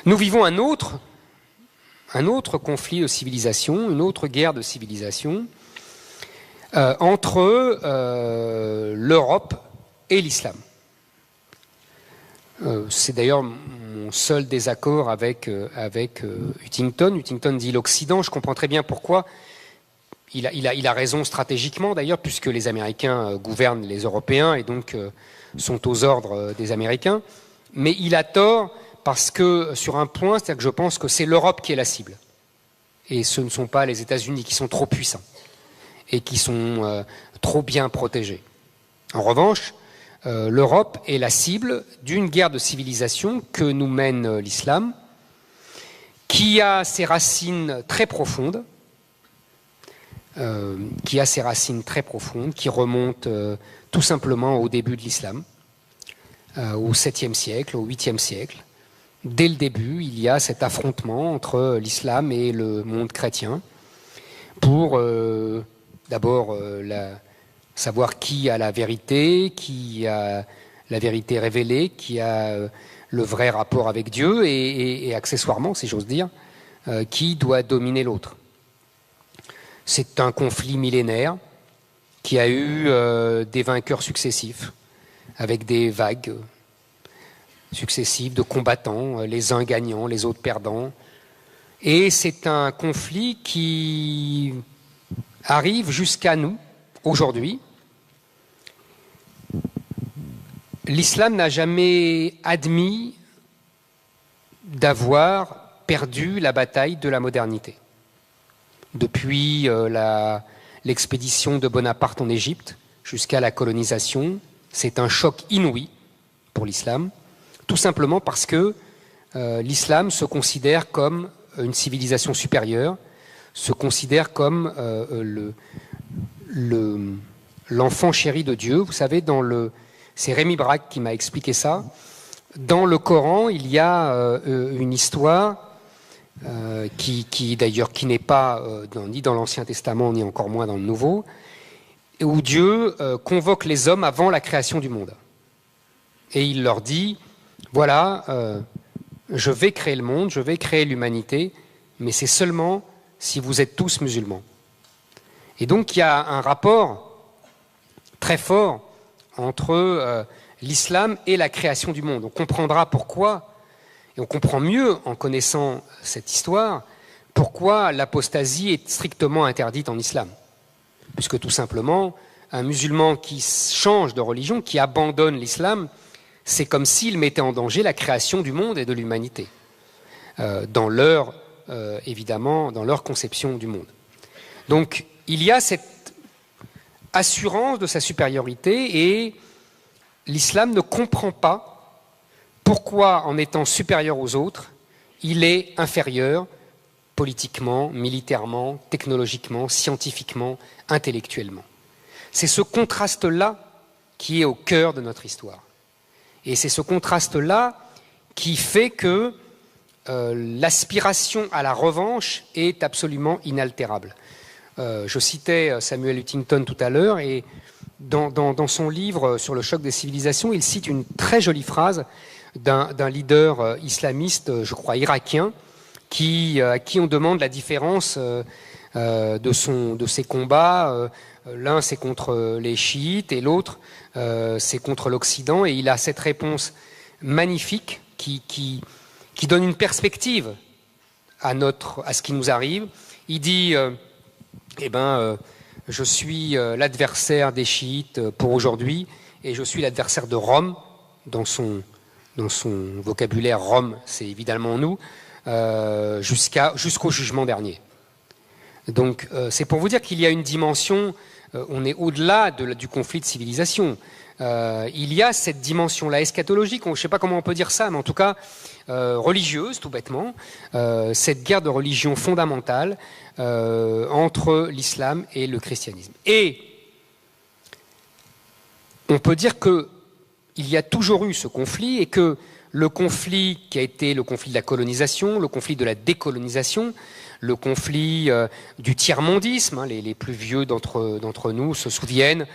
Nous vivons un autre conflit de civilisation, une autre guerre de civilisation entre l'Europe et l'islam. C'est d'ailleurs mon seul désaccord avec Huntington. Huntington dit l'Occident, je comprends très bien pourquoi. Il a raison stratégiquement d'ailleurs, puisque les Américains gouvernent les Européens et donc sont aux ordres des Américains. Mais il a tort parce que sur un point, c'est-à-dire que je pense que c'est l'Europe qui est la cible. Et ce ne sont pas les États-Unis qui sont trop puissants et qui sont trop bien protégés. En revanche, l'Europe est la cible d'une guerre de civilisation que nous mène l'islam, qui a ses racines très profondes, qui remontent tout simplement au début de l'islam, au 7e siècle, au 8e siècle. Dès le début, il y a cet affrontement entre l'islam et le monde chrétien pour d'abord savoir qui a la vérité, qui a la vérité révélée, qui a le vrai rapport avec Dieu et accessoirement, si j'ose dire, qui doit dominer l'autre. C'est un conflit millénaire qui a eu des vainqueurs successifs, avec des vagues successives de combattants, les uns gagnant, les autres perdant. Et c'est un conflit qui arrive jusqu'à nous, aujourd'hui. L'islam n'a jamais admis d'avoir perdu la bataille de la modernité. Depuis l'expédition de Bonaparte en Égypte jusqu'à la colonisation, c'est un choc inouï pour l'islam, tout simplement parce que l'islam se considère comme une civilisation supérieure, se considère comme l'enfant chéri de Dieu. Vous savez, c'est Rémi Braque qui m'a expliqué ça. Dans le Coran, il y a une histoire qui d'ailleurs qui n'est pas ni dans l'Ancien Testament ni encore moins dans le Nouveau, où Dieu convoque les hommes avant la création du monde. Et il leur dit, voilà, je vais créer le monde, je vais créer l'humanité, mais c'est seulement si vous êtes tous musulmans. Et donc il y a un rapport très fort entre l'islam et la création du monde. On comprendra pourquoi, et on comprend mieux en connaissant cette histoire, pourquoi l'apostasie est strictement interdite en islam. Puisque tout simplement, un musulman qui change de religion, qui abandonne l'islam, c'est comme s'il mettait en danger la création du monde et de l'humanité, évidemment, dans leur conception du monde. Donc, il y a cette assurance de sa supériorité et l'islam ne comprend pas pourquoi, en étant supérieur aux autres, il est inférieur politiquement, militairement, technologiquement, scientifiquement, intellectuellement. C'est ce contraste-là qui est au cœur de notre histoire. Et c'est ce contraste-là qui fait que l'aspiration à la revanche est absolument inaltérable. Je citais Samuel Huntington tout à l'heure, et dans son livre sur le choc des civilisations, il cite une très jolie phrase d'un leader islamiste, je crois irakien, à qui on demande la différence de ses combats. L'un, c'est contre les chiites, et l'autre, c'est contre l'Occident. Et il a cette réponse magnifique qui donne une perspective à ce qui nous arrive. Il dit, je suis l'adversaire des chiites pour aujourd'hui, et je suis l'adversaire de Rome. Dans son vocabulaire, Rome, c'est évidemment nous, jusqu'au jugement dernier. Donc c'est pour vous dire qu'il y a une dimension, on est au-delà du conflit de civilisation. Il y a cette dimension-là eschatologique, je ne sais pas comment on peut dire ça, mais en tout cas religieuse, tout bêtement, cette guerre de religion fondamentale entre l'islam et le christianisme. Et on peut dire qu'il y a toujours eu ce conflit, et que le conflit qui a été le conflit de la colonisation, le conflit de la décolonisation, le conflit du tiers-mondisme, les plus vieux d'entre nous se souviennent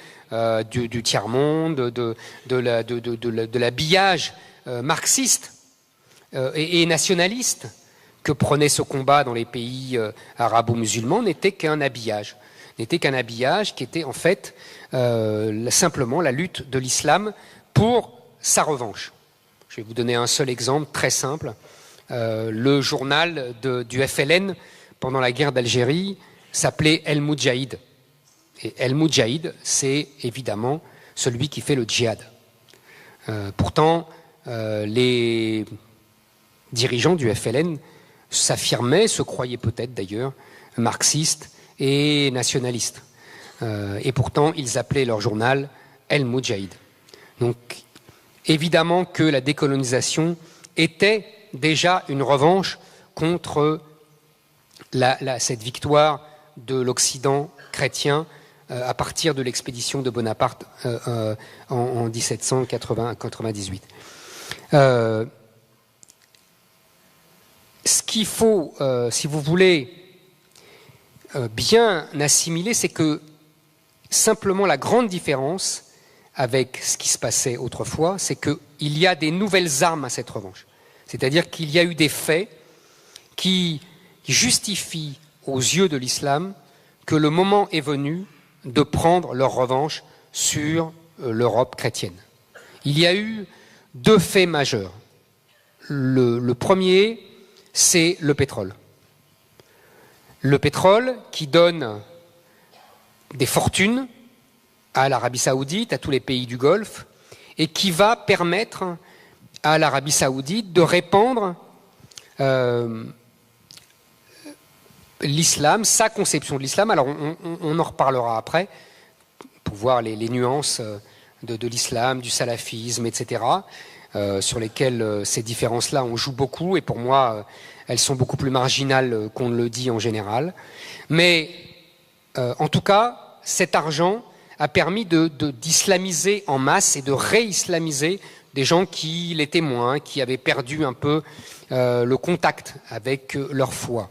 du tiers-monde, de l'habillage marxiste et nationaliste que prenait ce combat dans les pays arabo-musulmans n'était qu'un habillage. N'était qu'un habillage qui était en fait simplement la lutte de l'islam pour sa revanche. Je vais vous donner un seul exemple très simple. Le journal du FLN pendant la guerre d'Algérie s'appelait El Moudjahid. Et El Moudjahid, c'est évidemment celui qui fait le djihad. Pourtant, les dirigeants du FLN s'affirmaient, se croyaient peut-être d'ailleurs, marxistes et nationalistes. Et pourtant, ils appelaient leur journal El Moudjahid. Donc, évidemment que la décolonisation était déjà une revanche contre cette victoire de l'Occident chrétien à partir de l'expédition de Bonaparte en 1798. Ce qu'il faut, si vous voulez, bien assimiler, c'est que simplement la grande différence avec ce qui se passait autrefois, c'est qu'il y a des nouvelles armes à cette revanche. C'est-à-dire qu'il y a eu des faits qui justifient aux yeux de l'islam que le moment est venu de prendre leur revanche sur l'Europe chrétienne. Il y a eu deux faits majeurs. Le premier, c'est le pétrole. Le pétrole qui donne des fortunes à l'Arabie saoudite, à tous les pays du Golfe, et qui va permettre à l'Arabie saoudite de répandre l'islam, sa conception de l'islam. Alors on en reparlera après, pour voir les nuances de l'islam, du salafisme, etc., sur lesquelles ces différences-là, on joue beaucoup, et pour moi, elles sont beaucoup plus marginales qu'on ne le dit en général. Mais en tout cas, cet argent a permis d'islamiser en masse et de réislamiser des gens qui l'étaient moins, qui avaient perdu un peu le contact avec leur foi.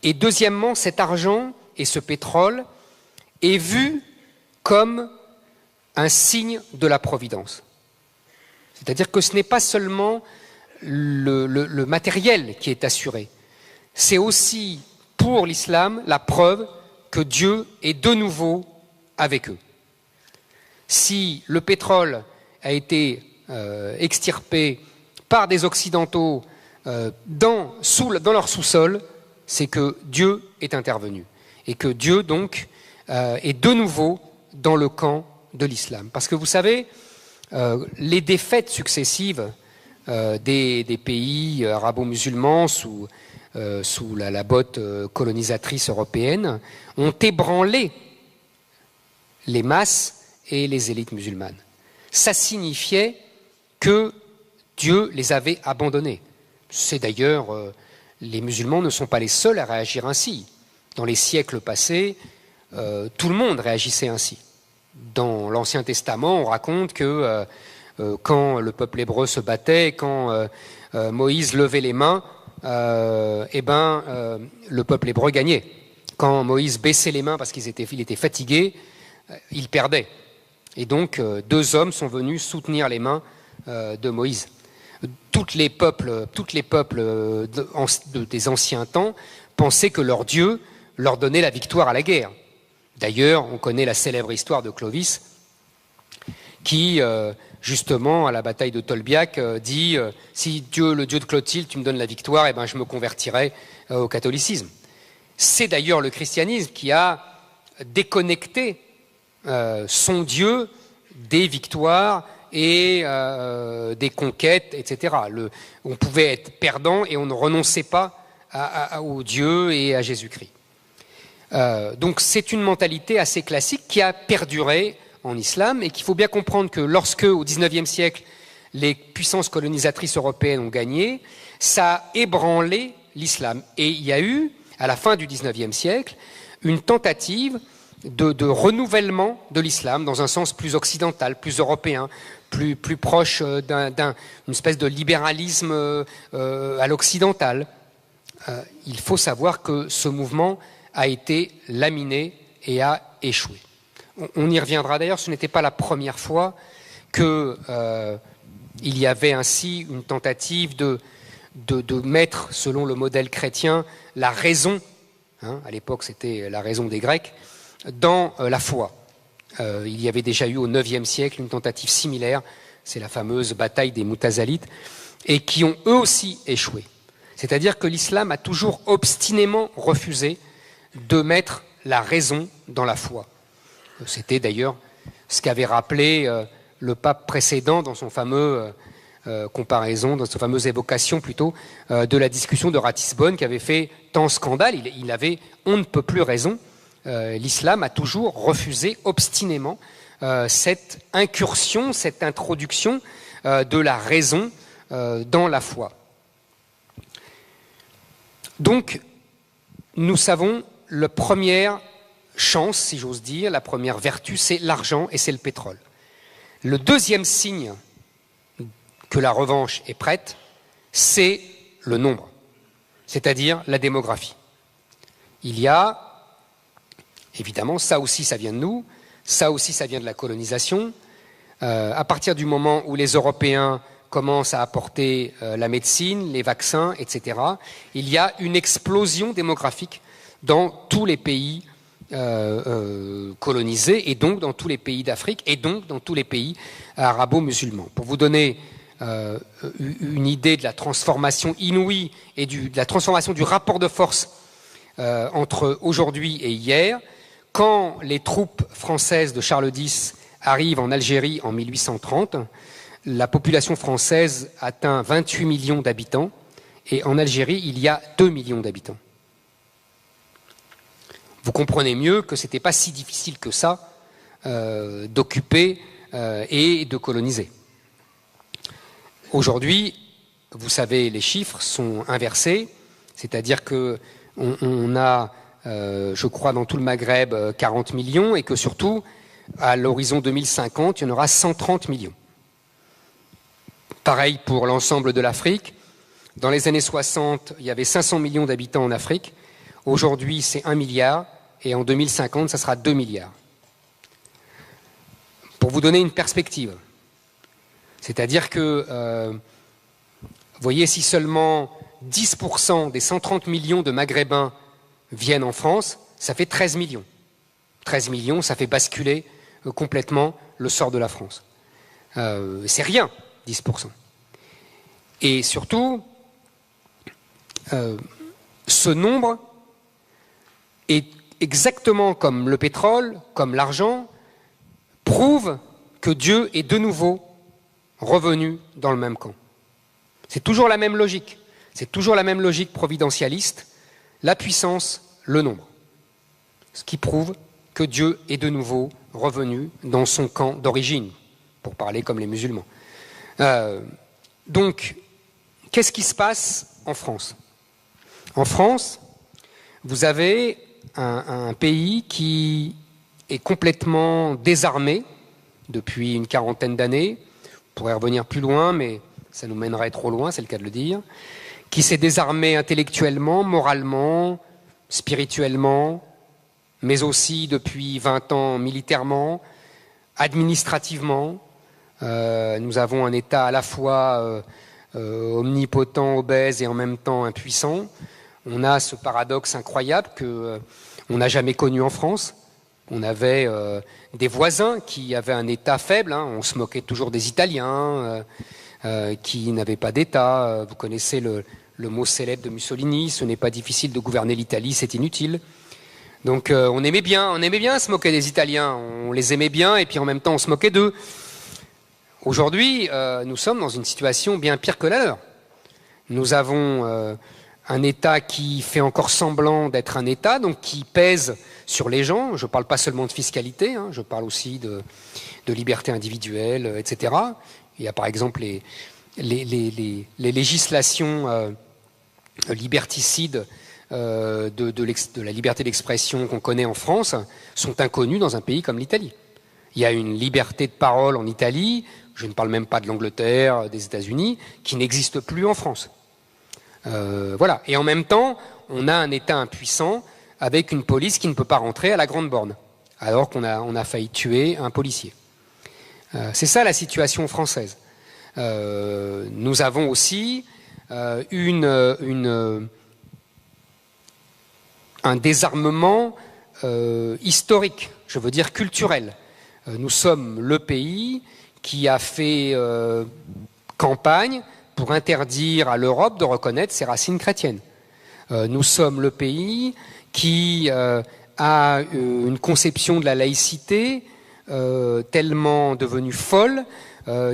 Et deuxièmement, cet argent et ce pétrole est vu comme un signe de la providence. C'est-à-dire que ce n'est pas seulement le matériel qui est assuré, c'est aussi pour l'islam la preuve que Dieu est de nouveau avec eux. Si le pétrole a été extirpé par des Occidentaux dans leur sous-sol, c'est que Dieu est intervenu. Et que Dieu, donc, est de nouveau dans le camp de l'islam. Parce que vous savez, les défaites successives des pays arabo-musulmans sous la botte colonisatrice européenne ont ébranlé les masses et les élites musulmanes. Ça signifiait que Dieu les avait abandonnés. C'est d'ailleurs, les musulmans ne sont pas les seuls à réagir ainsi. Dans les siècles passés, tout le monde réagissait ainsi. Dans l'Ancien Testament, on raconte que quand le peuple hébreu se battait, quand Moïse levait les mains, le peuple hébreu gagnait. Quand Moïse baissait les mains parce qu'il était fatigué, il perdait. Et donc, deux hommes sont venus soutenir les mains de Moïse. Tous les peuples des anciens temps pensaient que leur Dieu leur donnait la victoire à la guerre. D'ailleurs, on connaît la célèbre histoire de Clovis, qui, justement, à la bataille de Tolbiac, dit si Dieu, le Dieu de Clotilde, tu me donnes la victoire, eh ben, je me convertirai au catholicisme. C'est d'ailleurs le christianisme qui a déconnecté son Dieu des victoires et des conquêtes, etc. On pouvait être perdant et on ne renonçait pas au Dieu et à Jésus-Christ. Donc c'est une mentalité assez classique qui a perduré en islam et qu'il faut bien comprendre que lorsque, au XIXe siècle, les puissances colonisatrices européennes ont gagné, ça a ébranlé l'islam. Et il y a eu, à la fin du XIXe siècle, une tentative de renouvellement de l'islam dans un sens plus occidental, plus européen, plus proche d'une espèce de libéralisme à l'occidental. Il faut savoir que ce mouvement a été laminé et a échoué. On y reviendra d'ailleurs, ce n'était pas la première fois que Il y avait ainsi une tentative de mettre, selon le modèle chrétien, la raison, à l'époque c'était la raison des Grecs, dans la foi. Il y avait déjà eu au IXe siècle une tentative similaire, c'est la fameuse bataille des Moutazalites, et qui ont eux aussi échoué. C'est-à-dire que l'islam a toujours obstinément refusé de mettre la raison dans la foi. C'était d'ailleurs ce qu'avait rappelé le pape précédent dans son fameux comparaison, dans sa fameuse évocation plutôt, de la discussion de Ratisbonne qui avait fait tant scandale. Il avait on ne peut plus raison. L'islam a toujours refusé obstinément cette incursion, cette introduction de la raison dans la foi. Donc, nous savons, la première chance, si j'ose dire, la première vertu, c'est l'argent et c'est le pétrole. Le deuxième signe que la revanche est prête, c'est le nombre, c'est-à-dire la démographie. Il y a, évidemment, ça aussi, ça vient de nous, ça aussi, ça vient de la colonisation. À partir du moment où les Européens commencent à apporter la médecine, les vaccins, etc., il y a une explosion démographique dans tous les pays colonisés et donc dans tous les pays d'Afrique et donc dans tous les pays arabo-musulmans. Pour vous donner une idée de la transformation inouïe et de la transformation du rapport de force entre aujourd'hui et hier, quand les troupes françaises de Charles X arrivent en Algérie en 1830, la population française atteint 28 millions d'habitants et en Algérie, il y a 2 millions d'habitants. Vous comprenez mieux que ce n'était pas si difficile que ça d'occuper et de coloniser. Aujourd'hui, vous savez, les chiffres sont inversés, c'est-à-dire qu'on a, je crois, dans tout le Maghreb, 40 millions et que surtout, à l'horizon 2050, il y en aura 130 millions. Pareil pour l'ensemble de l'Afrique. Dans les années 60, il y avait 500 millions d'habitants en Afrique. Aujourd'hui, c'est 1 milliard et en 2050, ça sera 2 milliards. Pour vous donner une perspective, c'est-à-dire que, vous voyez, si seulement 10% des 130 millions de Maghrébins viennent en France, ça fait 13 millions. 13 millions, ça fait basculer complètement le sort de la France. C'est rien, 10%. Et surtout, ce nombre est exactement comme le pétrole, comme l'argent, prouve que Dieu est de nouveau revenu dans le même camp. C'est toujours la même logique. C'est toujours la même logique providentialiste. La puissance, le nombre. Ce qui prouve que Dieu est de nouveau revenu dans son camp d'origine, pour parler comme les musulmans. Donc, qu'est-ce qui se passe en France ? En France, vous avez un pays qui est complètement désarmé depuis une quarantaine d'années. On pourrait revenir plus loin, mais ça nous mènerait trop loin, c'est le cas de le dire. Qui s'est désarmé intellectuellement, moralement, spirituellement, mais aussi depuis 20 ans militairement, administrativement. Nous avons un État à la fois omnipotent, obèse et en même temps impuissant. On a ce paradoxe incroyable qu'on n'a jamais connu en France. On avait des voisins qui avaient un État faible. On se moquait toujours des Italiens qui n'avaient pas d'État. Vous connaissez le mot célèbre de Mussolini, ce n'est pas difficile de gouverner l'Italie, c'est inutile. Donc on aimait bien se moquer des Italiens. On les aimait bien et puis en même temps on se moquait d'eux. Aujourd'hui, nous sommes dans une situation bien pire que la leur. Nous avons un État qui fait encore semblant d'être un État, donc qui pèse sur les gens. Je ne parle pas seulement de fiscalité, je parle aussi de liberté individuelle, etc. Il y a par exemple les législations liberticides de la liberté d'expression qu'on connaît en France sont inconnues dans un pays comme l'Italie. Il y a une liberté de parole en Italie, je ne parle même pas de l'Angleterre, des États-Unis, qui n'existe plus en France. Voilà. Et en même temps, on a un État impuissant avec une police qui ne peut pas rentrer à la grande borne, alors qu'on a failli tuer un policier. C'est ça la situation française. Nous avons aussi un désarmement historique, je veux dire culturel. Nous sommes le pays qui a fait campagne pour interdire à l'Europe de reconnaître ses racines chrétiennes. Nous sommes le pays qui a une conception de la laïcité tellement devenue folle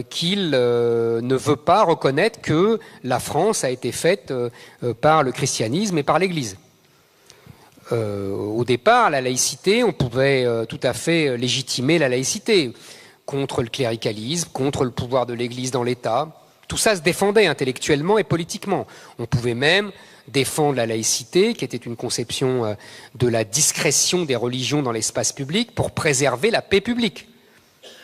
qu'il ne veut pas reconnaître que la France a été faite par le christianisme et par l'Église. Au départ, la laïcité, on pouvait tout à fait légitimer la laïcité contre le cléricalisme, contre le pouvoir de l'Église dans l'État. Tout ça se défendait intellectuellement et politiquement. On pouvait même défendre la laïcité, qui était une conception de la discrétion des religions dans l'espace public pour préserver la paix publique.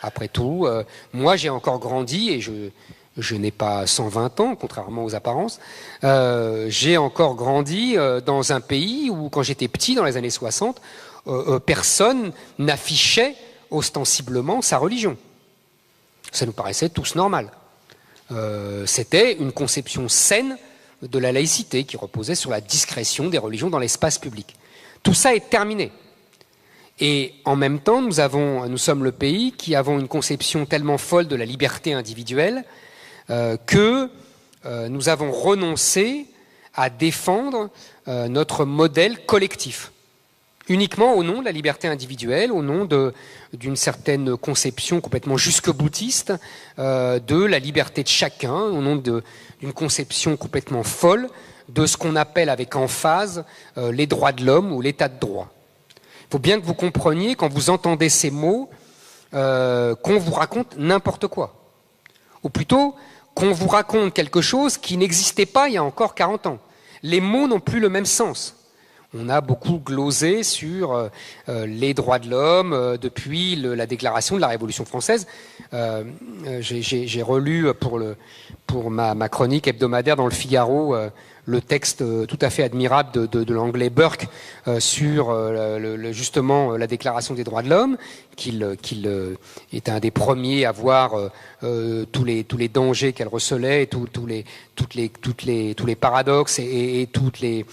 Après tout, moi j'ai encore grandi, et je n'ai pas 120 ans, contrairement aux apparences, j'ai encore grandi dans un pays où, quand j'étais petit, dans les années 60, personne n'affichait ostensiblement sa religion. Ça nous paraissait tous normal. C'était une conception saine de la laïcité qui reposait sur la discrétion des religions dans l'espace public. Tout ça est terminé. Et en même temps, nous sommes le pays qui avons une conception tellement folle de la liberté individuelle que nous avons renoncé à défendre notre modèle collectif, uniquement au nom de la liberté individuelle, au nom d'une certaine conception complètement jusque-boutiste de la liberté de chacun, au nom d'une conception complètement folle de ce qu'on appelle avec emphase les droits de l'homme ou l'état de droit. Il faut bien que vous compreniez, quand vous entendez ces mots, qu'on vous raconte n'importe quoi. Ou plutôt, qu'on vous raconte quelque chose qui n'existait pas il y a encore 40 ans. Les mots n'ont plus le même sens. On a beaucoup glosé sur les droits de l'homme depuis la déclaration de la Révolution française. J'ai relu pour ma chronique hebdomadaire dans le Figaro le texte tout à fait admirable de l'anglais Burke sur justement la déclaration des droits de l'homme, qu'il est un des premiers à voir tous les dangers qu'elle recelait, et tous les paradoxes et toutes les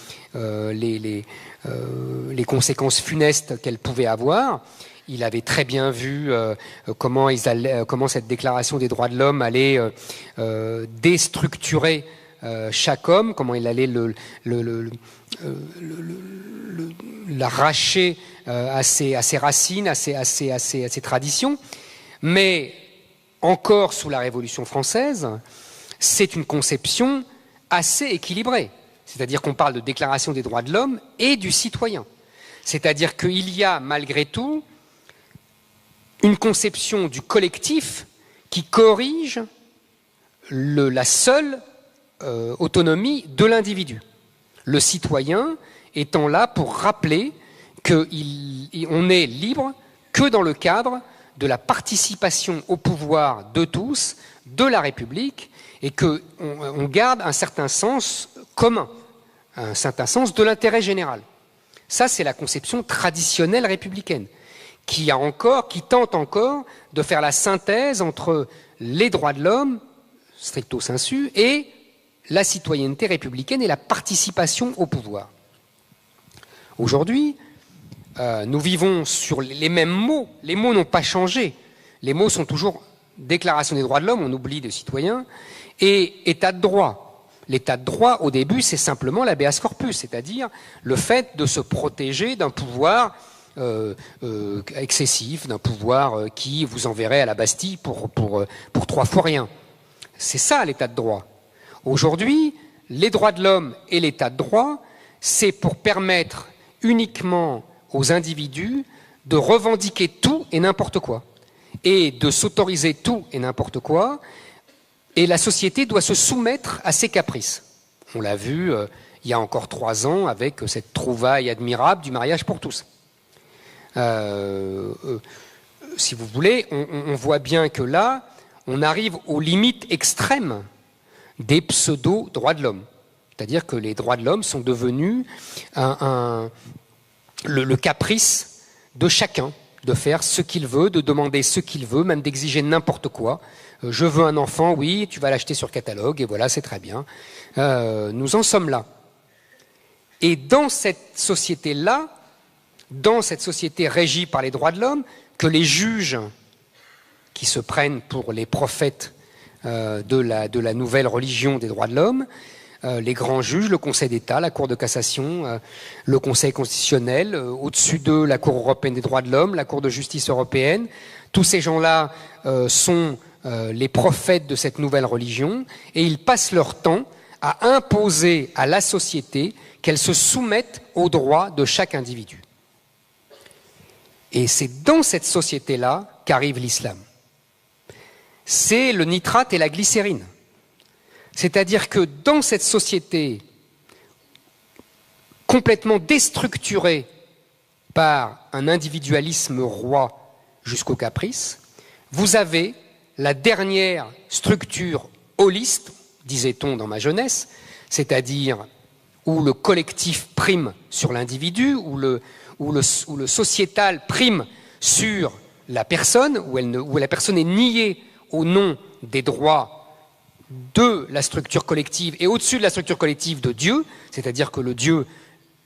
conséquences funestes qu'elle pouvait avoir. Il avait très bien vu comment cette déclaration des droits de l'homme allait déstructurer chaque homme, comment il allait l'arracher à ses racines, à ses traditions. Mais encore sous la Révolution française, c'est une conception assez équilibrée. C'est-à-dire qu'on parle de déclaration des droits de l'homme et du citoyen. C'est-à-dire qu'il y a malgré tout une conception du collectif qui corrige la seule autonomie de l'individu. Le citoyen étant là pour rappeler qu'on n'est libre que dans le cadre de la participation au pouvoir de tous, de la République, et qu'on garde un certain sens commun, un certain sens de l'intérêt général. Ça, c'est la conception traditionnelle républicaine, qui tente encore de faire la synthèse entre les droits de l'homme, stricto sensu, et la citoyenneté républicaine et la participation au pouvoir. Aujourd'hui, nous vivons sur les mêmes mots. Les mots n'ont pas changé. Les mots sont toujours déclaration des droits de l'homme, on oublie de citoyens, et état de droit. L'état de droit, au début, c'est simplement l'habeas corpus, c'est-à-dire le fait de se protéger d'un pouvoir excessif, d'un pouvoir qui vous enverrait à la Bastille pour 3 fois rien. C'est ça l'état de droit. Aujourd'hui, les droits de l'homme et l'état de droit, c'est pour permettre uniquement aux individus de revendiquer tout et n'importe quoi, et de s'autoriser tout et n'importe quoi, et la société doit se soumettre à ses caprices. On l'a vu il y a encore 3 ans avec cette trouvaille admirable du mariage pour tous. Si vous voulez, on voit bien que là, on arrive aux limites extrêmes des pseudo-droits de l'homme. C'est-à-dire que les droits de l'homme sont devenus le caprice de chacun, de faire ce qu'il veut, de demander ce qu'il veut, même d'exiger n'importe quoi, Je veux un enfant, oui, tu vas l'acheter sur catalogue, et voilà, c'est très bien. Nous en sommes là. Et dans cette société-là, dans cette société régie par les droits de l'homme, que les juges qui se prennent pour les prophètes de la nouvelle religion des droits de l'homme, les grands juges, le Conseil d'État, la Cour de cassation, le Conseil constitutionnel, au-dessus d'eux, la Cour européenne des droits de l'homme, la Cour de justice européenne, tous ces gens-là sont les prophètes de cette nouvelle religion, et ils passent leur temps à imposer à la société qu'elle se soumette aux droits de chaque individu. Et c'est dans cette société-là qu'arrive l'islam. C'est le nitrate et la glycérine. C'est-à-dire que dans cette société complètement déstructurée par un individualisme roi jusqu'au caprice, vous avez la dernière structure holiste, disait-on dans ma jeunesse, c'est-à-dire où le collectif prime sur l'individu, où le sociétal prime sur la personne, où la personne est niée au nom des droits de la structure collective et au-dessus de la structure collective de Dieu, c'est-à-dire que le Dieu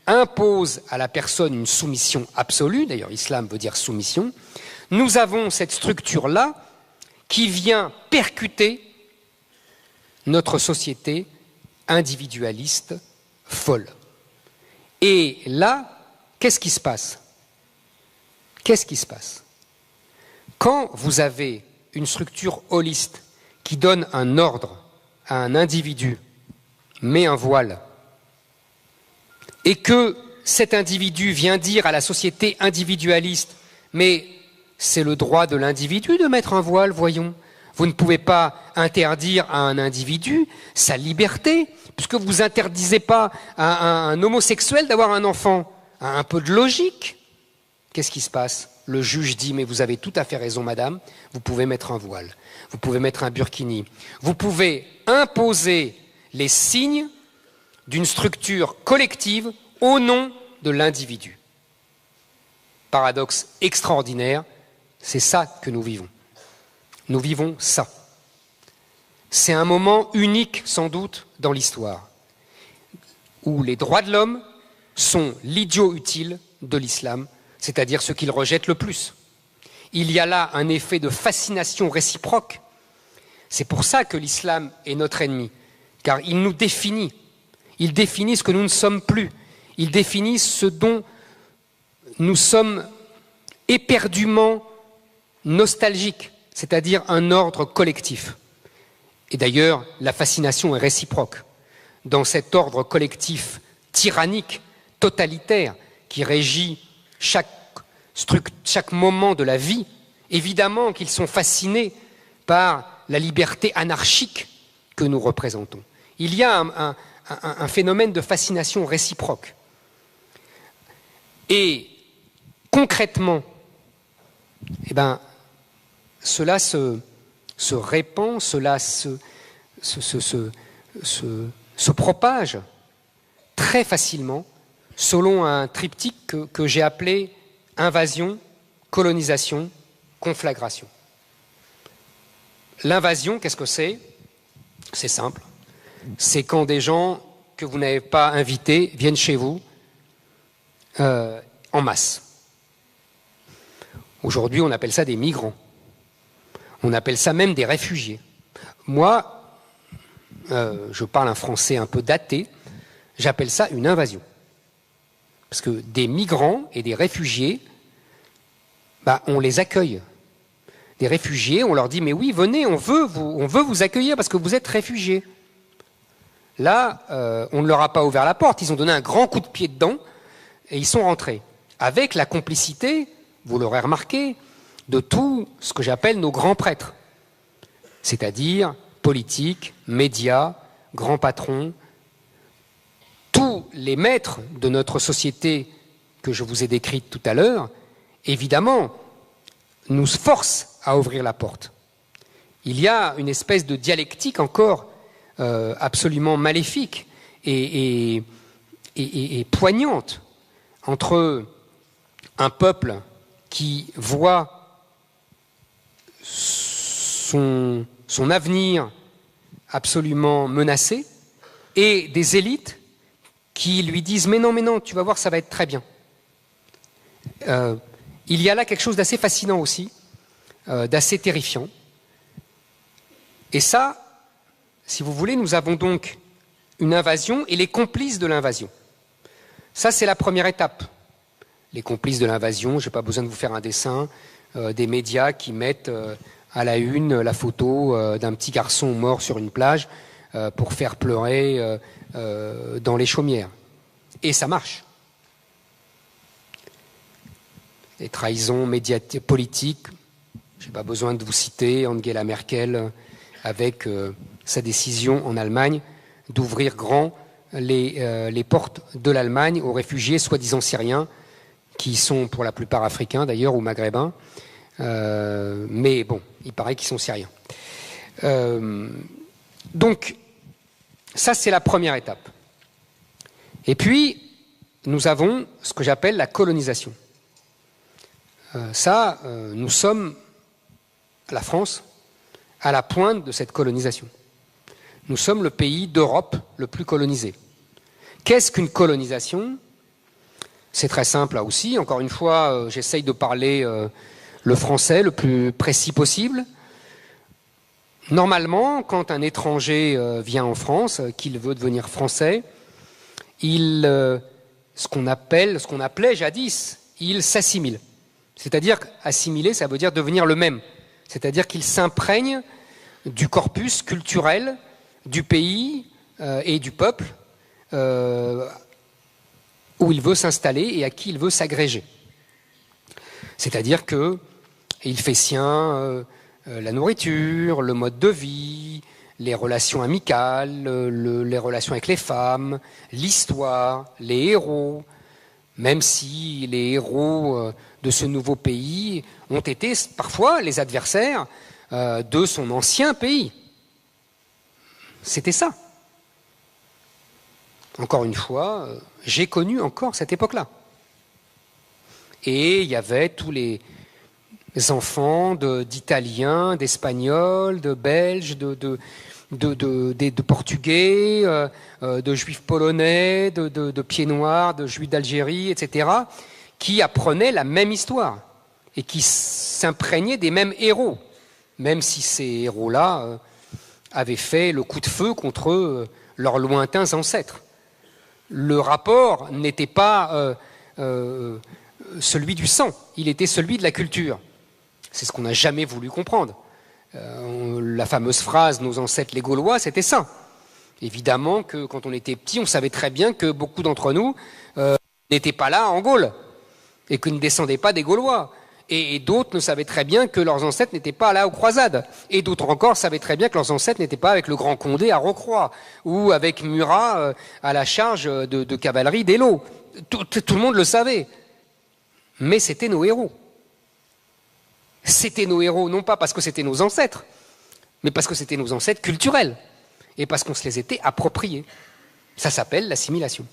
impose à la personne une soumission absolue, d'ailleurs islam veut dire soumission, nous avons cette structure-là qui vient percuter notre société individualiste folle. Et là, qu'est-ce qui se passe? Qu'est-ce qui se passe? Quand vous avez une structure holiste qui donne un ordre à un individu, met un voile, et que cet individu vient dire à la société individualiste, mais c'est le droit de l'individu de mettre un voile, voyons. Vous ne pouvez pas interdire à un individu sa liberté, puisque vous n'interdisez pas à un homosexuel d'avoir un enfant. Un peu de logique. Qu'est-ce qui se passe? Le juge dit, mais vous avez tout à fait raison, madame, vous pouvez mettre un voile, vous pouvez mettre un burkini, vous pouvez imposer les signes d'une structure collective au nom de l'individu. Paradoxe extraordinaire, c'est ça que nous vivons. Nous vivons ça. C'est un moment unique, sans doute, dans l'histoire, où les droits de l'homme sont l'idiot utile de l'islam, c'est-à-dire ce qu'il rejette le plus. Il y a là un effet de fascination réciproque. C'est pour ça que l'islam est notre ennemi, car il nous définit. Il définit ce que nous ne sommes plus. Il définit ce dont nous sommes éperdument nostalgiques, c'est-à-dire un ordre collectif. Et d'ailleurs, la fascination est réciproque. Dans cet ordre collectif tyrannique, totalitaire, qui régit chaque moment de la vie, évidemment qu'ils sont fascinés par la liberté anarchique que nous représentons. Il y a un phénomène de fascination réciproque. Et concrètement, cela se répand, cela se propage très facilement selon un triptyque que j'ai appelé invasion, colonisation, conflagration. L'invasion, qu'est-ce que c'est? C'est simple. C'est quand des gens que vous n'avez pas invités viennent chez vous en masse. Aujourd'hui, on appelle ça des migrants. On appelle ça même des réfugiés. Moi, je parle un français un peu daté, j'appelle ça une invasion. Parce que des migrants et des réfugiés, on les accueille. Des réfugiés, on leur dit, mais oui, venez, on veut vous accueillir parce que vous êtes réfugiés. Là, on ne leur a pas ouvert la porte, ils ont donné un grand coup de pied dedans et ils sont rentrés. Avec la complicité, vous l'aurez remarqué, de tout ce que j'appelle nos grands prêtres. C'est-à-dire politiques, médias, grands patrons, tous les maîtres de notre société que je vous ai décrite tout à l'heure, évidemment, nous forcent à ouvrir la porte. Il y a une espèce de dialectique encore absolument maléfique et poignante entre un peuple qui voit son son avenir absolument menacé, et des élites qui lui disent « mais non, tu vas voir, ça va être très bien ». Il y a là quelque chose d'assez fascinant aussi, d'assez terrifiant. Et ça, si vous voulez, nous avons donc une invasion et les complices de l'invasion. Ça, c'est la première étape. Les complices de l'invasion, je n'ai pas besoin de vous faire un dessin, des médias qui mettent à la une la photo d'un petit garçon mort sur une plage pour faire pleurer dans les chaumières. Et ça marche. Les trahisons politiques, je n'ai pas besoin de vous citer Angela Merkel avec sa décision en Allemagne d'ouvrir grand les portes de l'Allemagne aux réfugiés soi-disant syriens, qui sont pour la plupart africains d'ailleurs ou maghrébins, mais bon, il paraît qu'ils sont syriens. Donc, ça c'est la première étape. Et puis, nous avons ce que j'appelle la colonisation. Nous sommes, la France, à la pointe de cette colonisation. Nous sommes le pays d'Europe le plus colonisé. Qu'est-ce qu'une colonisation? C'est très simple là aussi. Encore une fois, j'essaye de parler le français le plus précis possible. Normalement, quand un étranger vient en France, qu'il veut devenir français, ce qu'on appelait jadis, il s'assimile. C'est-à-dire assimiler, ça veut dire devenir le même. C'est-à-dire qu'il s'imprègne du corpus culturel du pays et du peuple où il veut s'installer et à qui il veut s'agréger. C'est-à-dire qu'il fait sien la nourriture, le mode de vie, les relations amicales, les relations avec les femmes, l'histoire, les héros, même si les héros de ce nouveau pays ont été parfois les adversaires de son ancien pays. C'était ça. Encore une fois, j'ai connu encore cette époque-là. Et il y avait tous les enfants d'Italiens, d'Espagnols, de Belges, de Portugais, de Juifs polonais, de Pieds Noirs, de Juifs d'Algérie, etc., qui apprenaient la même histoire et qui s'imprégnaient des mêmes héros, même si ces héros-là avaient fait le coup de feu contre leurs lointains ancêtres. Le rapport n'était pas celui du sang, il était celui de la culture. C'est ce qu'on n'a jamais voulu comprendre. La fameuse phrase « nos ancêtres les Gaulois », c'était ça. Évidemment que quand on était petit, on savait très bien que beaucoup d'entre nous n'étaient pas là en Gaule et que ne descendaient pas des Gaulois. Et d'autres ne savaient très bien que leurs ancêtres n'étaient pas là aux croisades. Et d'autres encore savaient très bien que leurs ancêtres n'étaient pas avec le Grand Condé à Rocroi ou avec Murat à la charge de cavalerie d'Eylau. Tout le monde le savait. Mais c'était nos héros. C'était nos héros, non pas parce que c'était nos ancêtres, mais parce que c'était nos ancêtres culturels et parce qu'on se les était appropriés. Ça s'appelle l'assimilation.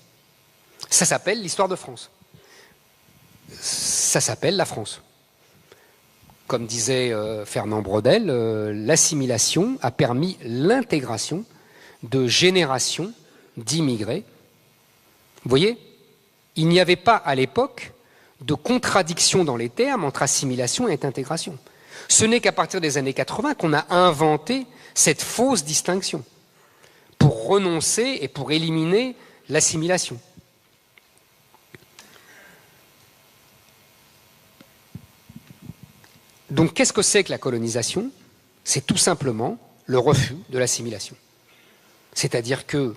Ça s'appelle l'histoire de France. Ça s'appelle la France. Comme disait Fernand Braudel, l'assimilation a permis l'intégration de générations d'immigrés. Vous voyez, il n'y avait pas à l'époque de contradiction dans les termes entre assimilation et intégration. Ce n'est qu'à partir des années 80 qu'on a inventé cette fausse distinction pour renoncer et pour éliminer l'assimilation. Donc, qu'est-ce que c'est que la colonisation? C'est tout simplement le refus de l'assimilation. C'est-à-dire que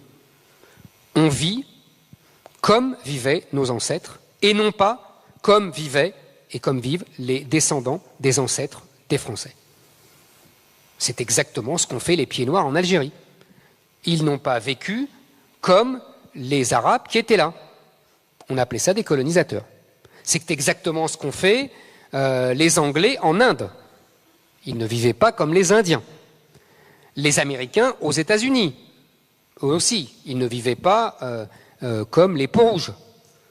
on vit comme vivaient nos ancêtres et non pas comme vivaient et comme vivent les descendants des ancêtres des Français. C'est exactement ce qu'ont fait les Pieds Noirs en Algérie. Ils n'ont pas vécu comme les Arabes qui étaient là. On appelait ça des colonisateurs. C'est exactement ce qu'ont fait les Anglais en Inde. Ils ne vivaient pas comme les Indiens. Les Américains aux États-Unis, eux aussi, ils ne vivaient pas comme les peaux-rouges.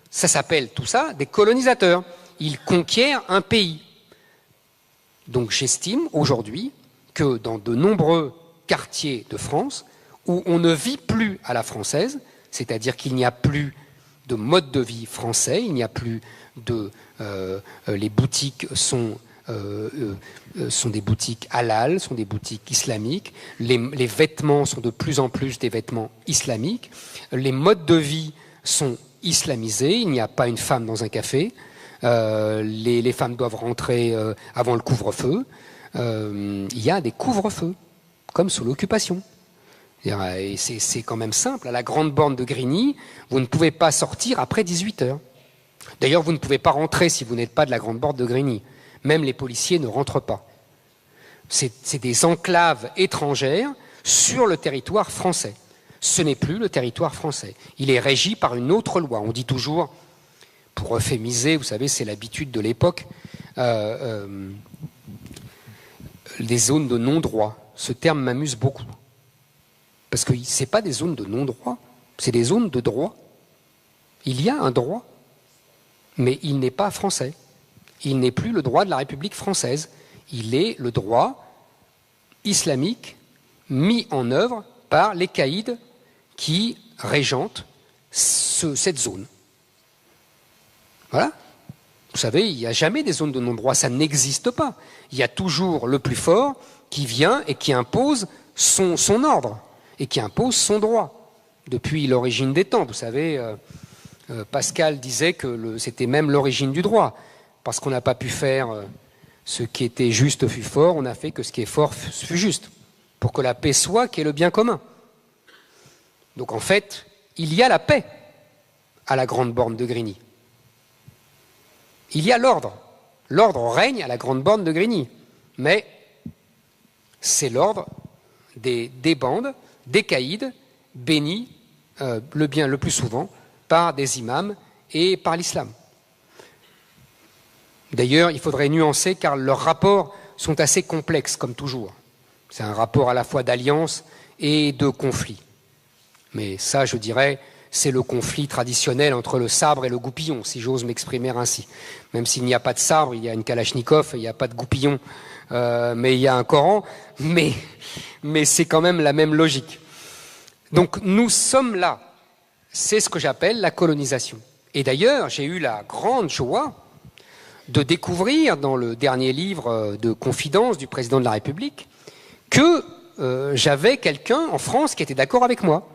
Ça s'appelle tout ça des colonisateurs. Ils conquièrent un pays. Donc j'estime aujourd'hui que dans de nombreux quartiers de France, où on ne vit plus à la française, c'est-à-dire qu'il n'y a plus de mode de vie français, il n'y a plus de... les boutiques sont des boutiques halal, sont des boutiques islamiques, les vêtements sont de plus en plus des vêtements islamiques, les modes de vie sont islamisés, il n'y a pas une femme dans un café, les femmes doivent rentrer avant le couvre-feu, il y a des couvre-feux, comme sous l'occupation. Et c'est quand même simple, à la grande borne de Grigny, vous ne pouvez pas sortir après 18h. D'ailleurs, vous ne pouvez pas rentrer si vous n'êtes pas de la grande borne de Grigny. Même les policiers ne rentrent pas. C'est des enclaves étrangères sur le territoire français. Ce n'est plus le territoire français. Il est régi par une autre loi. On dit toujours, pour euphémiser, vous savez, c'est l'habitude de l'époque, des zones de non-droit. Ce terme m'amuse beaucoup. Parce que ce n'est pas des zones de non-droit, c'est des zones de droit. Il y a un droit, mais il n'est pas français. Il n'est plus le droit de la République française. Il est le droit islamique mis en œuvre par les caïds qui régentent cette zone. Voilà. Vous savez, il n'y a jamais des zones de non-droit, ça n'existe pas. Il y a toujours le plus fort qui vient et qui impose son ordre et qui impose son droit. Depuis l'origine des temps, vous savez, Pascal disait que c'était même l'origine du droit. Parce qu'on n'a pas pu faire ce qui était juste fut fort, on a fait que ce qui est fort fut juste. Pour que la paix soit, qui est le bien commun. Donc en fait, il y a la paix à la grande borne de Grigny. Il y a l'ordre. L'ordre règne à la grande borne de Grigny. Mais c'est l'ordre des bandes, des caïds, bénis le plus souvent par des imams et par l'islam. D'ailleurs, il faudrait nuancer car leurs rapports sont assez complexes, comme toujours. C'est un rapport à la fois d'alliance et de conflit. Mais ça, je dirais, c'est le conflit traditionnel entre le sabre et le goupillon, si j'ose m'exprimer ainsi. Même s'il n'y a pas de sabre, il y a une kalachnikov, il n'y a pas de goupillon, mais il y a un Coran, mais c'est quand même la même logique. Donc nous sommes là. C'est ce que j'appelle la colonisation. Et d'ailleurs, j'ai eu la grande joie de découvrir dans le dernier livre de confidence du président de la République que j'avais quelqu'un en France qui était d'accord avec moi.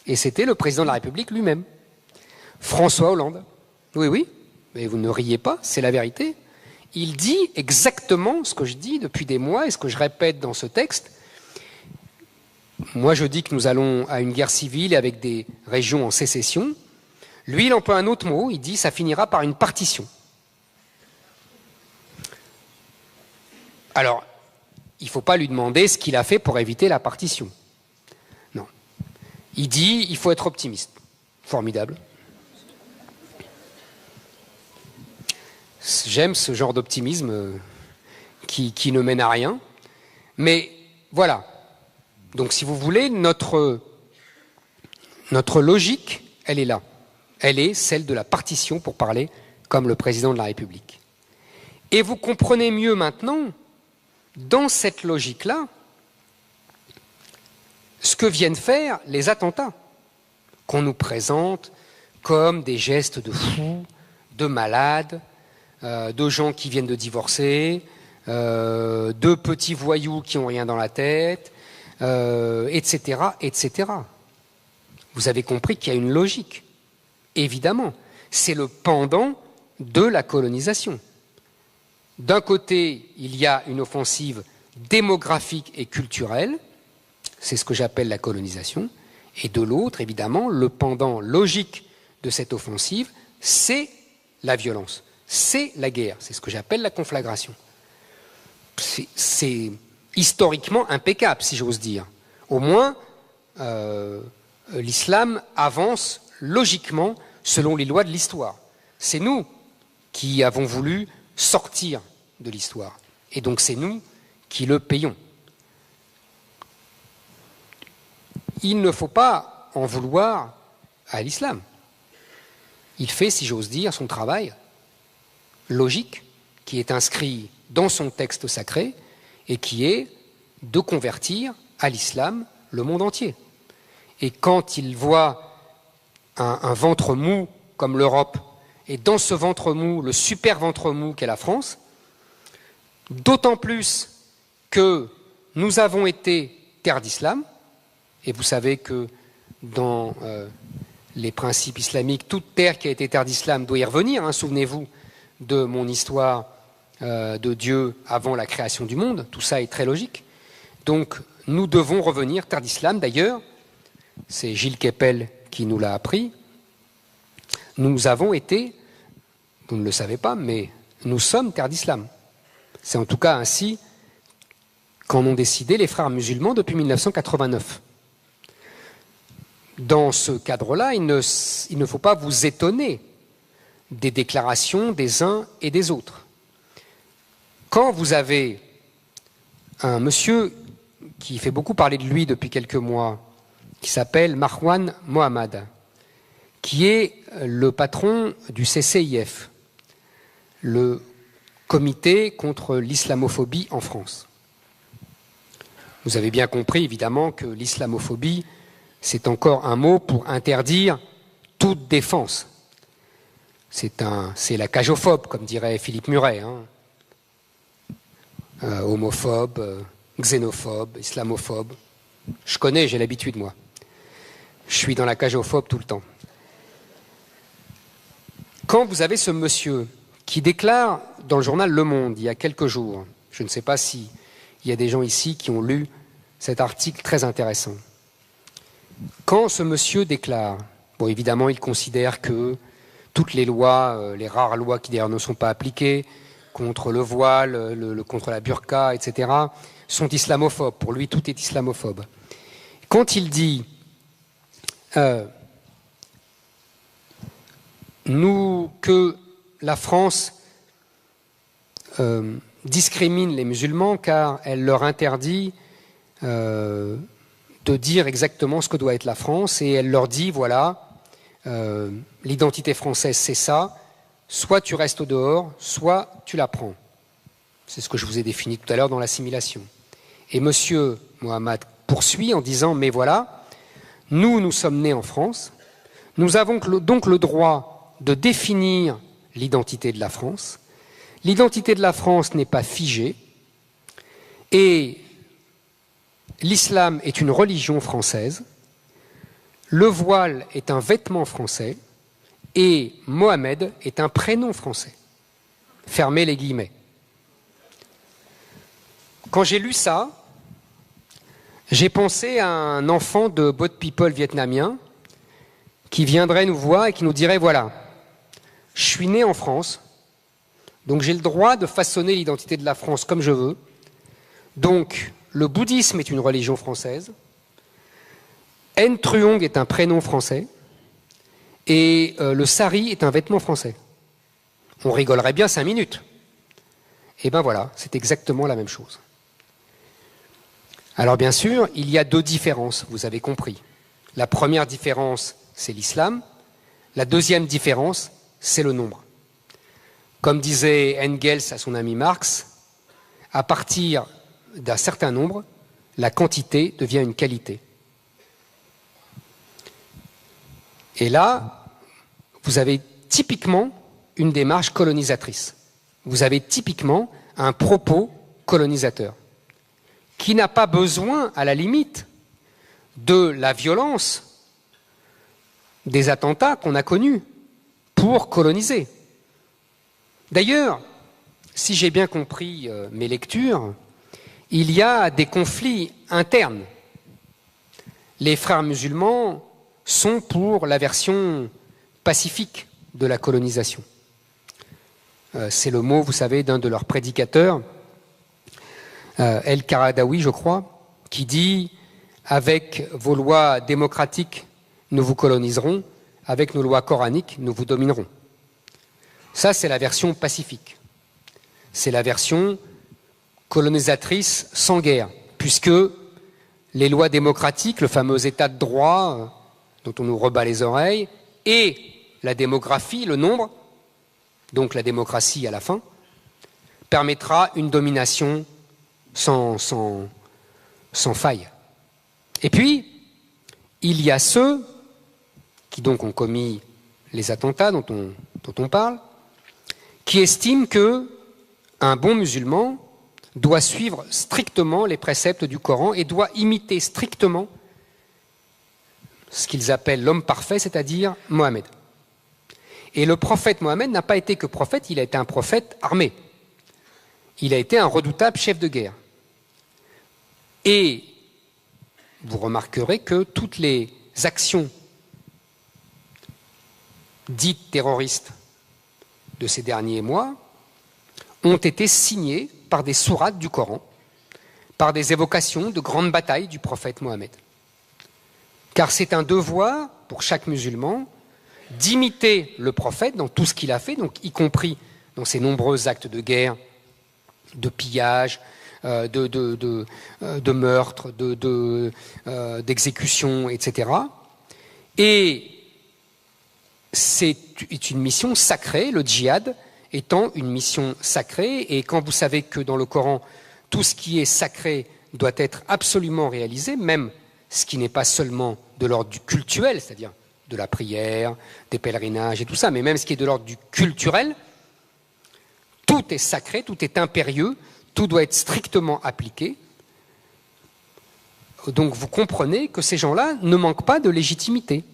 Et c'était le président de la République lui-même, François Hollande. Oui, oui, mais vous ne riez pas, c'est la vérité. Il dit exactement ce que je dis depuis des mois et ce que je répète dans ce texte. Moi, je dis que nous allons à une guerre civile avec des régions en sécession. Lui, il emploie un autre mot, il dit que ça finira par une partition. Alors, il ne faut pas lui demander ce qu'il a fait pour éviter la partition. Non. Il dit il faut être optimiste. Formidable. J'aime ce genre d'optimisme qui ne mène à rien. Mais voilà. Donc, si vous voulez, notre logique, elle est là. Elle est celle de la partition, pour parler comme le président de la République. Et vous comprenez mieux maintenant, dans cette logique-là, ce que viennent faire les attentats, qu'on nous présente comme des gestes de fous, de malades, de gens qui viennent de divorcer, de petits voyous qui n'ont rien dans la tête, etc., etc. Vous avez compris qu'il y a une logique. Évidemment, c'est le pendant de la colonisation. D'un côté, il y a une offensive démographique et culturelle, c'est ce que j'appelle la colonisation, et de l'autre, évidemment, le pendant logique de cette offensive, c'est la violence, c'est la guerre, c'est ce que j'appelle la conflagration. C'est historiquement impeccable, si j'ose dire. Au moins, l'islam avance logiquement selon les lois de l'histoire. C'est nous qui avons voulu sortir de l'histoire. Et donc c'est nous qui le payons. Il ne faut pas en vouloir à l'islam. Il fait, si j'ose dire, son travail logique, qui est inscrit dans son texte sacré, et qui est de convertir à l'islam le monde entier. Et quand ils voient un ventre mou comme l'Europe, et dans ce ventre mou, le super ventre mou qu'est la France, d'autant plus que nous avons été terre d'islam, et vous savez que dans les principes islamiques, toute terre qui a été terre d'islam doit y revenir, hein. Souvenez-vous de mon histoire de Dieu avant la création du monde, tout ça est très logique. Donc nous devons revenir terre d'islam. D'ailleurs, c'est Gilles Kepel qui nous l'a appris, nous avons été, vous ne le savez pas, mais nous sommes terre d'islam. C'est en tout cas ainsi qu'en ont décidé les frères musulmans depuis 1989. Dans ce cadre-là, il ne faut pas vous étonner des déclarations des uns et des autres. Quand vous avez un monsieur qui fait beaucoup parler de lui depuis quelques mois, qui s'appelle Marwan Mohammad, qui est le patron du CCIF, le comité contre l'islamophobie en France. Vous avez bien compris, évidemment, que l'islamophobie, c'est encore un mot pour interdire toute défense. C'est la cagophobe, comme dirait Philippe Muret. Hein. Homophobe, xénophobe, islamophobe. Je connais, j'ai l'habitude, moi. Je suis dans la cagophobe tout le temps. Quand vous avez ce monsieur qui déclare dans le journal Le Monde, il y a quelques jours, je ne sais pas s'il y a des gens ici qui ont lu cet article très intéressant. Quand ce monsieur déclare, bon évidemment il considère que toutes les lois, les rares lois qui d'ailleurs ne sont pas appliquées, contre le voile, contre la burqa, etc., sont islamophobes. Pour lui, tout est islamophobe. Quand il dit que la France discrimine les musulmans car elle leur interdit de dire exactement ce que doit être la France, et elle leur dit, voilà, l'identité française c'est ça, soit tu restes au dehors, soit tu la prends. C'est ce que je vous ai défini tout à l'heure dans l'assimilation. Et M. Mohammad poursuit en disant, mais voilà, nous sommes nés en France, nous avons donc le droit de définir l'identité de la France. L'identité de la France n'est pas figée, et l'islam est une religion française, le voile est un vêtement français, et Mohamed est un prénom français. Fermez les guillemets. Quand j'ai lu ça, j'ai pensé à un enfant de boat people vietnamien qui viendrait nous voir et qui nous dirait, voilà, je suis né en France, donc j'ai le droit de façonner l'identité de la France comme je veux. Donc, le bouddhisme est une religion française, En Truong est un prénom français, et le sari est un vêtement français. On rigolerait bien 5 minutes. Et ben voilà, c'est exactement la même chose. Alors bien sûr, il y a 2 différences, vous avez compris. La première différence, c'est l'islam. La deuxième différence, c'est le nombre. Comme disait Engels à son ami Marx, à partir d'un certain nombre, la quantité devient une qualité. Et là, vous avez typiquement une démarche colonisatrice. Vous avez typiquement un propos colonisateur qui n'a pas besoin, à la limite, de la violence des attentats qu'on a connus pour coloniser. D'ailleurs, si j'ai bien compris mes lectures, il y a des conflits internes. Les frères musulmans sont pour la version pacifique de la colonisation. C'est le mot, vous savez, d'un de leurs prédicateurs, El-Qaradawi, je crois, qui dit « Avec vos lois démocratiques, nous vous coloniserons, avec nos lois coraniques, nous vous dominerons ». Ça, c'est la version pacifique. C'est la version colonisatrice sans guerre, puisque les lois démocratiques, le fameux état de droit dont on nous rebat les oreilles, et la démographie, le nombre, donc la démocratie à la fin, permettra une domination sans faille. Et puis, il y a ceux qui donc ont commis les attentats dont on parle, qui estiment qu'un bon musulman doit suivre strictement les préceptes du Coran et doit imiter strictement ce qu'ils appellent l'homme parfait, c'est-à-dire Mohammed. Et le prophète Mohammed n'a pas été que prophète, il a été un prophète armé. Il a été un redoutable chef de guerre. Et vous remarquerez que toutes les actions dites terroristes de ces derniers mois ont été signées par des sourates du Coran, par des évocations de grandes batailles du prophète Mohammed. Car c'est un devoir pour chaque musulman d'imiter le prophète dans tout ce qu'il a fait, donc y compris dans ses nombreux actes de guerre, de pillage, de meurtre, d'exécution, etc. Et c'est une mission sacrée, le djihad étant une mission sacrée. Et quand vous savez que dans le Coran, tout ce qui est sacré doit être absolument réalisé, même ce qui n'est pas seulement de l'ordre du cultuel, c'est-à-dire de la prière, des pèlerinages et tout ça, mais même ce qui est de l'ordre du culturel, tout est sacré, tout est impérieux, tout doit être strictement appliqué. Donc vous comprenez que ces gens-là ne manquent pas de légitimité,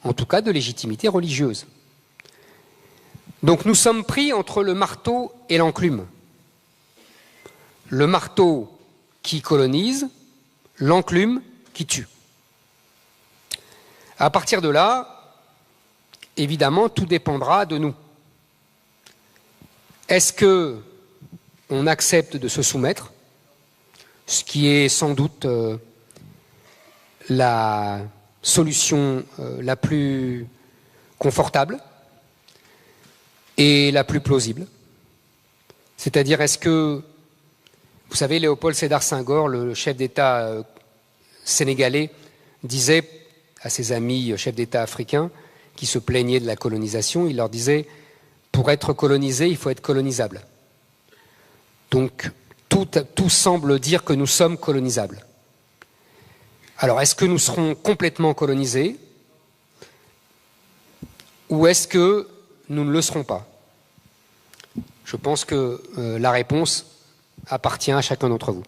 en tout cas de légitimité religieuse. Donc nous sommes pris entre le marteau et l'enclume. Le marteau qui colonise, l'enclume qui tue. À partir de là, évidemment, tout dépendra de nous. Est-ce que on accepte de se soumettre, ce qui est sans doute la solution la plus confortable et la plus plausible? C'est-à-dire, est-ce que, vous savez, Léopold Sédar Senghor, le chef d'État sénégalais, disait à ses amis chefs d'État africains qui se plaignaient de la colonisation, il leur disait « Pour être colonisé, il faut être colonisable ». Donc, tout semble dire que nous sommes colonisables. Alors, est-ce que nous serons complètement colonisés ou est-ce que nous ne le serons pas? Je pense que la réponse appartient à chacun d'entre vous.